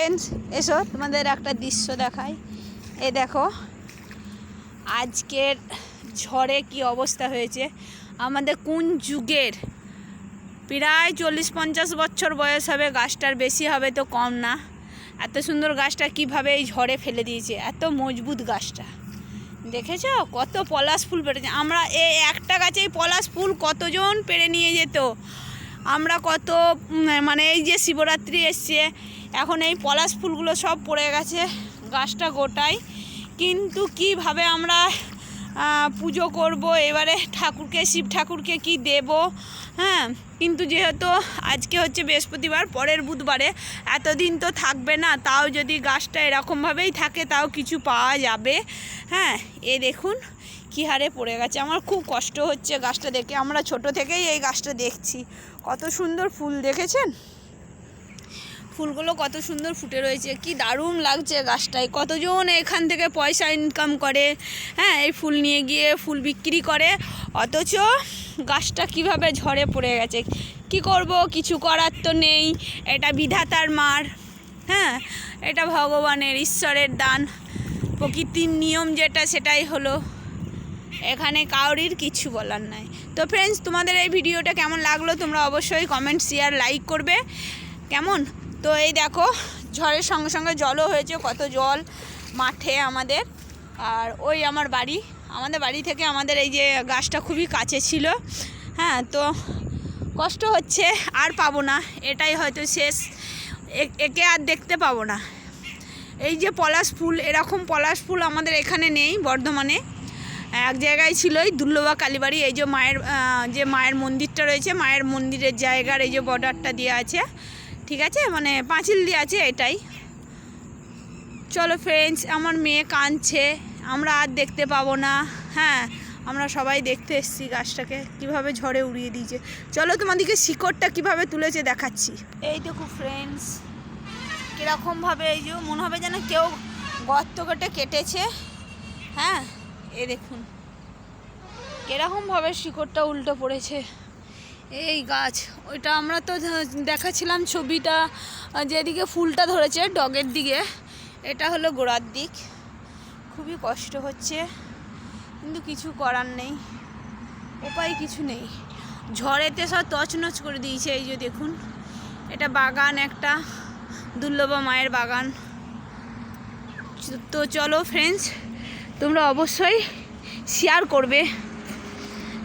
Friends, এসো তোমাদের একটা দৃশ্য দেখাই। এই দেখো আজকের ঝড়ে কি অবস্থা হয়েছে। আমাদের কোন যুগের, প্রায় 40-50 বছর বয়স হবে, গাছটার বেশি হবে তো কম না। এত সুন্দর গাছটা কিভাবে এই ঝড়ে ফেলে দিয়েছে। এত মজবুত গাছটা, দেখেছ কত পলাশ ফুল পেড়েছে। আমরা এই একটা গাছেই পলাশ ফুল কতজন পেড়ে নিয়ে যেত। আমরা কত মানে এই যে শিবরাত্রি এসছে, এখন এই পলাশ ফুলগুলো সব পড়ে গেছে গাছটা গোটাই। কিন্তু কিভাবে আমরা পুজো করব এবারে, ঠাকুরকে, শিব ঠাকুরকে কি দেব। হ্যাঁ, কিন্তু যেহেতু আজকে হচ্ছে বৃহস্পতিবার, পরের বুধবারে এতদিন তো থাকবে না, তাও যদি গাছটা এরকমভাবেই থাকে তাও কিছু পাওয়া যাবে। হ্যাঁ, এ দেখুন কী হারে পড়ে গেছে। আমার খুব কষ্ট হচ্ছে গাছটা দেখে। আমরা ছোট থেকেই এই গাছটা দেখছি, কত সুন্দর ফুল, দেখেছেন ফুলগুলো কত সুন্দর ফুটে রয়েছে, কি দারুণ লাগছে গাছটায়। কতজন এখান থেকে পয়সা ইনকাম করে, হ্যাঁ, এই ফুল নিয়ে গিয়ে ফুল বিক্রি করে, অথচ গাছটা কিভাবে ঝড়ে পড়ে গেছে। কি করব, কিছু করার তো নেই। এটা বিধাতার মার, হ্যাঁ, এটা ভগবানের, ঈশ্বরের দান, প্রকৃতির নিয়ম যেটা সেটাই হলো। এখানে কাউরির কিছু বলার নাই। তো ফ্রেন্ডস, তোমাদের এই ভিডিওটা কেমন লাগলো তোমরা অবশ্যই কমেন্ট, শেয়ার, লাইক করবে। কেমন? তো এই দেখো ঝড়ের সঙ্গে সঙ্গে জলও হয়েছে, কত জল মাঠে আমাদের। আর ওই আমার বাড়ি, আমাদের বাড়ি থেকে আমাদের এই যে গাছটা খুবই কাছে ছিল। হ্যাঁ, তো কষ্ট হচ্ছে, আর পাবো না, এটাই হয়তো শেষ, একে আর দেখতে পাবো না। এই যে পলাশ ফুল, এরকম পলাশ ফুল আমাদের এখানে নেই বর্ধমানে। এক জায়গায় ছিল এই দুর্লভা কালীবাড়ি, এই যে মায়ের মন্দিরটা রয়েছে, মায়ের মন্দিরের জায়গার এই যে বর্ডারটা দেওয়া আছে, ঠিক আছে, মানে পাঁচিল দিয়ে আছে, এটাই। চলো ফ্রেন্ডস, আমার মেয়ে কাঁদছে, আমরা আর দেখতে পাবো না। হ্যাঁ, আমরা সবাই দেখতে এসেছি গাছটাকে কিভাবে ঝড়ে উড়িয়ে দিয়েছে। চলো তোমাদেরকে শিকড়টা কিভাবে তুলেছে দেখাচ্ছি। এই দেখো ফ্রেন্ডস, কীরকমভাবে, এই যে মনে হবে যেন কেউ গর্ত কেটে কেটেছে। হ্যাঁ, এই দেখুন কীরকমভাবে শিকড়টা উল্টো পড়েছে। এই গাছ, ওইটা আমরা তো দেখাচ্ছিলাম ছবিটা, যেদিকে ফুলটা ধরেছে ডগের দিকে, এটা হলো গোড়ার দিক। খুবই কষ্ট হচ্ছে, কিন্তু কিছু করার নেই, উপায় কিছু নেই। ঝড়েতে সব তছনছ করে দিয়েছে। এই যে দেখুন, এটা বাগান, একটা দুর্লভা মায়ের বাগান। তো চলো ফ্রেন্ডস, তোমরা অবশ্যই শেয়ার করবে,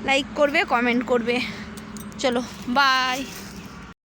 লাইক করবে, কমেন্ট করবে। চলো বাই।